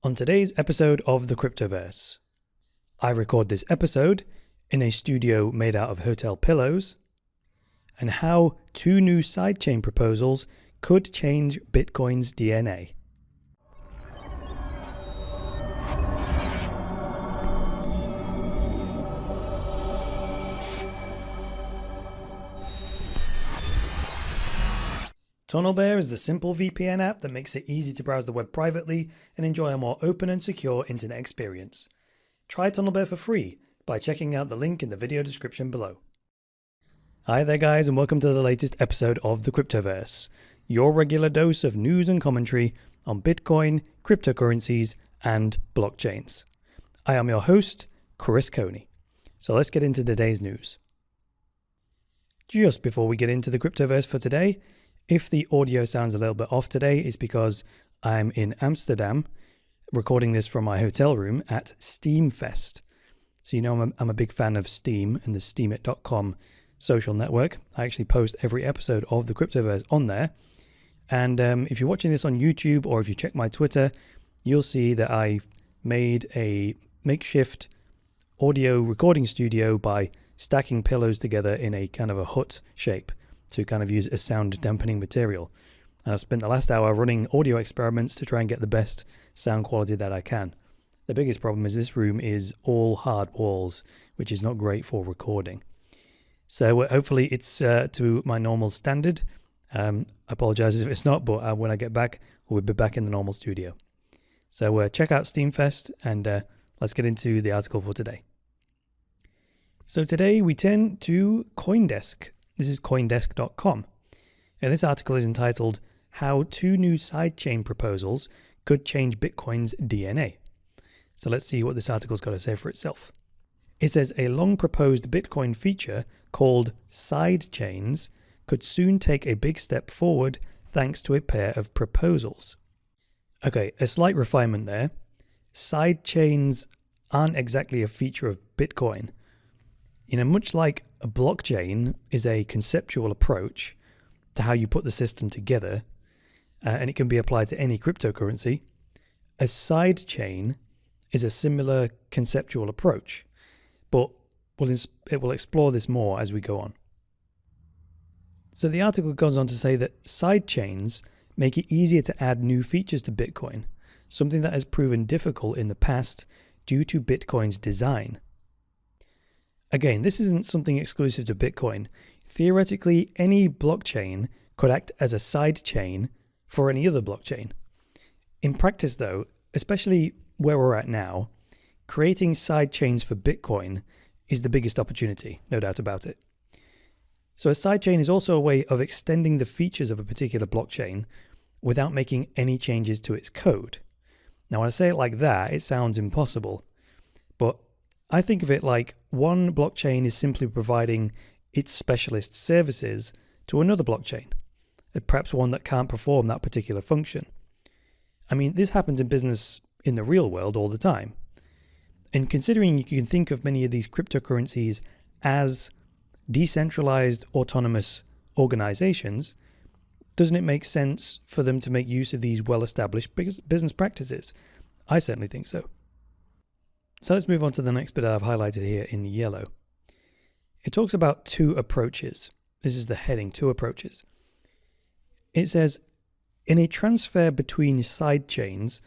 On today's episode of the Cryptoverse, I record this episode in a studio made out of hotel pillows, and how two new sidechain proposals could change Bitcoin's DNA. TunnelBear is the simple VPN app that makes it easy to browse the web privately and enjoy a more open and secure internet experience. Try TunnelBear for free by checking out the link in the video description below. Hi there guys, and welcome to the latest episode of the Cryptoverse, your regular dose of news and commentary on Bitcoin, cryptocurrencies, and blockchains. I am your host, Chris Coney. So let's get into today's news. Just before we get into the Cryptoverse for today, if the audio sounds a little bit off today, it's because I'm in Amsterdam, recording this from my hotel room at Steamfest. So you know I'm a big fan of Steam and the steemit.com social network. I actually post every episode of the Cryptoverse on there. And if you're watching this on YouTube or if you check my Twitter, you'll see that I made a makeshift audio recording studio by stacking pillows together in a kind of a hut shape to kind of use as sound dampening material. And I've spent the last hour running audio experiments to try and get the best sound quality that I can. The biggest problem is this room is all hard walls, which is not great for recording. So hopefully it's to my normal standard. I apologize if it's not, but when I get back, we'll be back in the normal studio. So check out Steamfest and let's get into the article for today. So today we turn to Coindesk. This is Coindesk.com. And this article is entitled, How Two New Sidechain Proposals Could Change Bitcoin's DNA. So let's see what this article's got to say for itself. It says a long-proposed Bitcoin feature called Sidechains could soon take a big step forward thanks to a pair of proposals. Okay, a slight refinement there. Sidechains aren't exactly a feature of Bitcoin. Much like a blockchain is a conceptual approach to how you put the system together, and it can be applied to any cryptocurrency, a sidechain is a similar conceptual approach, but it will explore this more as we go on. So the article goes on to say that sidechains make it easier to add new features to Bitcoin, something that has proven difficult in the past due to Bitcoin's design. Again, this isn't something exclusive to Bitcoin. Theoretically, any blockchain could act as a side chain for any other blockchain. In practice, though, especially where we're at now, creating side chains for Bitcoin is the biggest opportunity, no doubt about it. So a side chain is also a way of extending the features of a particular blockchain without making any changes to its code. Now, when I say it like that, it sounds impossible, but I think of it like one blockchain is simply providing its specialist services to another blockchain, perhaps one that can't perform that particular function. I mean, this happens in business in the real world all the time. And considering you can think of many of these cryptocurrencies as decentralized autonomous organizations, doesn't it make sense for them to make use of these well-established business practices? I certainly think so. So let's move on to the next bit I've highlighted here in yellow. It talks about two approaches. This is the heading, two approaches. It says, in a transfer between sidechains,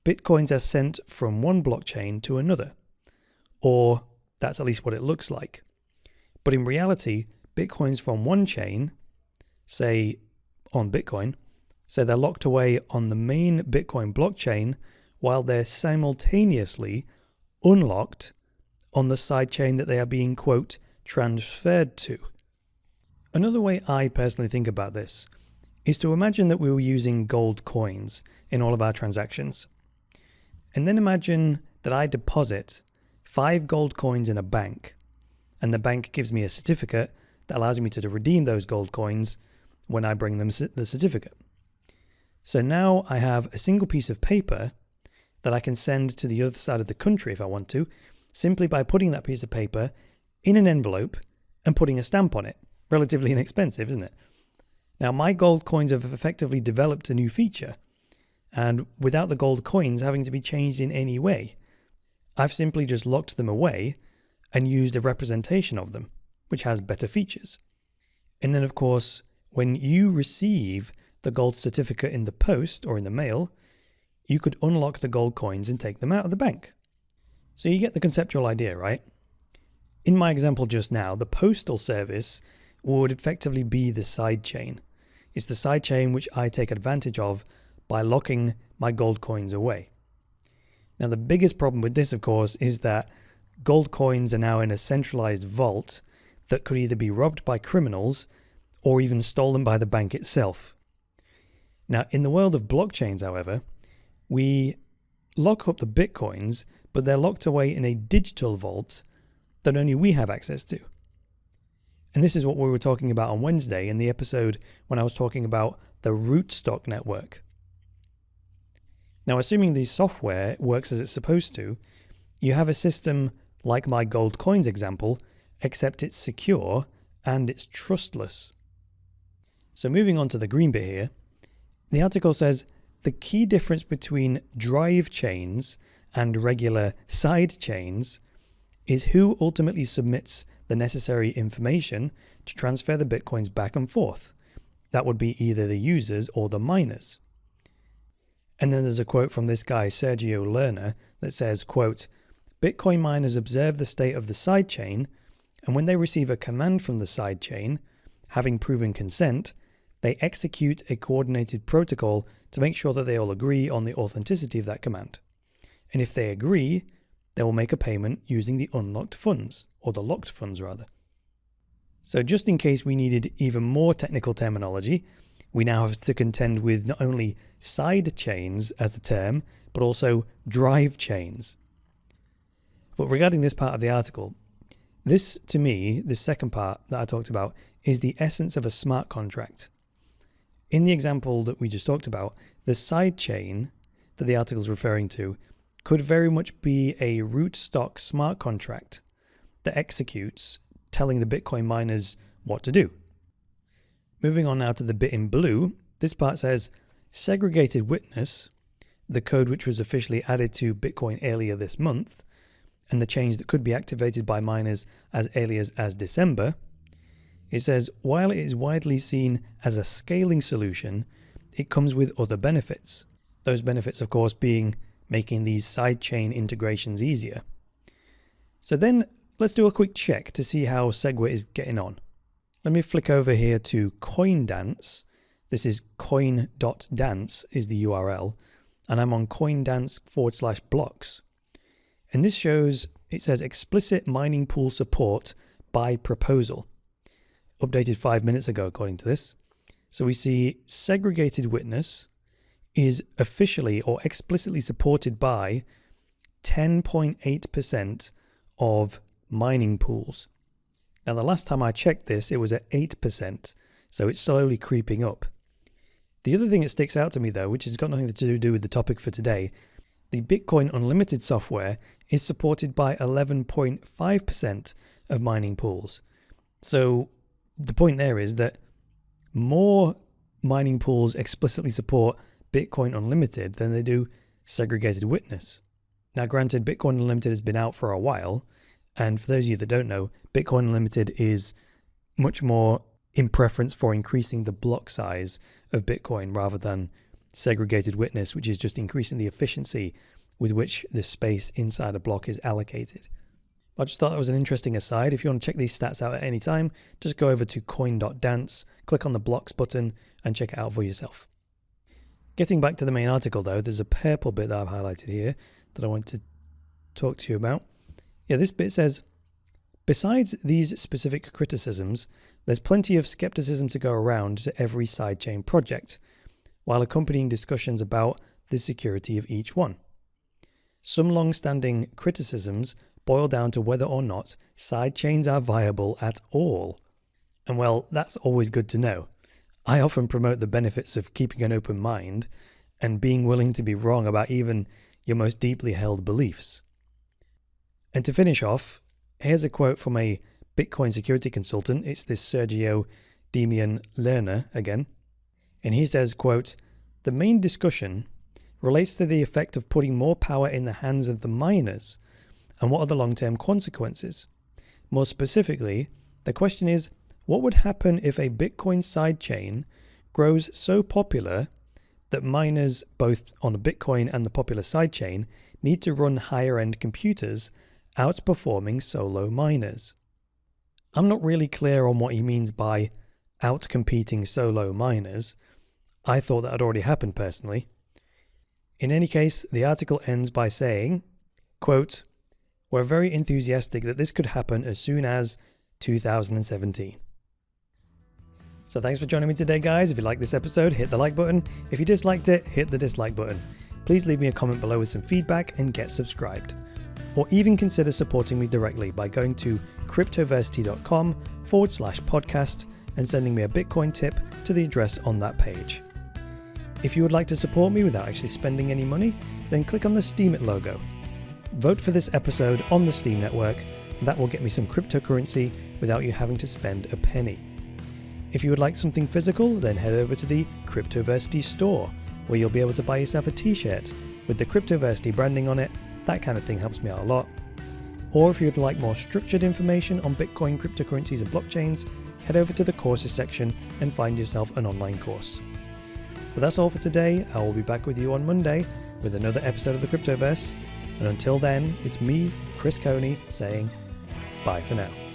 Bitcoins are sent from one blockchain to another. Or that's at least what it looks like. But in reality, Bitcoins from one chain, say on Bitcoin, so they're locked away on the main Bitcoin blockchain while they're simultaneously unlocked on the sidechain that they are being, quote, transferred to. Another way I personally think about this is to imagine that we were using gold coins in all of our transactions. And then imagine that I deposit 5 gold coins in a bank, and the bank gives me a certificate that allows me to redeem those gold coins when I bring them the certificate. So now I have a single piece of paper that I can send to the other side of the country if I want to, simply by putting that piece of paper in an envelope and putting a stamp on it. Relatively inexpensive, isn't it? Now, my gold coins have effectively developed a new feature. and without the gold coins having to be changed in any way. I've simply just locked them away and used a representation of them, which has better features. And then, of course, when you receive the gold certificate in the post or in the mail, you could unlock the gold coins and take them out of the bank. So you get the conceptual idea, right? In my example just now, the postal service would effectively be the sidechain. It's the sidechain which I take advantage of by locking my gold coins away. Now, the biggest problem with this, of course, is that gold coins are now in a centralized vault that could either be robbed by criminals or even stolen by the bank itself. Now, in the world of blockchains, however, we lock up the bitcoins, but they're locked away in a digital vault that only we have access to. And this is what we were talking about on Wednesday in the episode when I was talking about the Rootstock network. Now, assuming the software works as it's supposed to, you have a system like my gold coins example, except it's secure and it's trustless. So moving on to the green bit here, the article says the key difference between drive chains and regular side chains is who ultimately submits the necessary information to transfer the bitcoins back and forth. That would be either the users or the miners. And then there's a quote from this guy, Sergio Lerner, that says, quote, Bitcoin miners observe the state of the sidechain, and when they receive a command from the sidechain, having proven consent, they execute a coordinated protocol to make sure that they all agree on the authenticity of that command. And if they agree, they will make a payment using the unlocked funds, or the locked funds rather. So just in case we needed even more technical terminology, we now have to contend with not only side chains as the term, but also drive chains. But regarding this part of the article, this to me, this second part that I talked about, is the essence of a smart contract. In the example that we just talked about, the side chain that the article is referring to could very much be a rootstock smart contract that executes, telling the Bitcoin miners what to do. Moving on now to the bit in blue, this part says, Segregated Witness, the code which was officially added to Bitcoin earlier this month, and the change that could be activated by miners as early as December, it says, while it is widely seen as a scaling solution, it comes with other benefits. Those benefits, of course, being making these sidechain integrations easier. So then let's do a quick check to see how Segwit is getting on. Let me flick over here to Coindance. This is coin.dance is the URL, and I'm on coindance/blocks. And this shows, it says explicit mining pool support by proposal. Updated 5 minutes ago, according to this. So we see Segregated Witness is officially or explicitly supported by 10.8% of mining pools. Now, the last time I checked this, it was at 8%, so it's slowly creeping up. The other thing that sticks out to me, though, which has got nothing to do with the topic for today, the Bitcoin Unlimited software is supported by 11.5% of mining pools. So the point there is that more mining pools explicitly support Bitcoin Unlimited than they do Segregated Witness. Now, granted, Bitcoin Unlimited has been out for a while, and for those of you that don't know, Bitcoin Unlimited is much more in preference for increasing the block size of Bitcoin rather than Segregated Witness, which is just increasing the efficiency with which the space inside a block is allocated. I just thought that was an interesting aside. If you want to check these stats out at any time, just go over to coin.dance, click on the blocks button, and check it out for yourself. Getting back to the main article, though, there's a purple bit that I've highlighted here that I want to talk to you about. Yeah, this bit says, besides these specific criticisms, there's plenty of skepticism to go around to every sidechain project, while accompanying discussions about the security of each one. Some long-standing criticisms boil down to whether or not sidechains are viable at all. And well, that's always good to know. I often promote the benefits of keeping an open mind and being willing to be wrong about even your most deeply held beliefs. And to finish off, here's a quote from a Bitcoin security consultant. It's this Sergio Lerner again. And he says, quote, the main discussion relates to the effect of putting more power in the hands of the miners, and what are the long-term consequences. More specifically, the question is, what would happen if a Bitcoin sidechain grows so popular that miners, both on a Bitcoin and the popular sidechain, need to run higher-end computers, outperforming solo miners? I'm not really clear on what he means by outcompeting solo miners. I thought that had already happened personally. In any case, the article ends by saying, quote, "We're very enthusiastic that this could happen as soon as 2017. So thanks for joining me today, guys. If you liked this episode, hit the like button. If you disliked it, hit the dislike button. Please leave me a comment below with some feedback and get subscribed. Or even consider supporting me directly by going to cryptoversity.com/podcast and sending me a Bitcoin tip to the address on that page. If you would like to support me without actually spending any money, then click on the Steam It logo. Vote for this episode on the Steam network. That will get me some cryptocurrency without you having to spend a penny. If you would like something physical, then head over to the Cryptoversity store, where you'll be able to buy yourself a t-shirt with the Cryptoversity branding on it. That kind of thing helps me out a lot. Or if you'd like more structured information on Bitcoin, cryptocurrencies and blockchains, head over to the courses section and find yourself an online course. But that's all for today. I will be back with you on Monday with another episode of the Cryptoverse. And until then, it's me, Chris Coney, saying bye for now.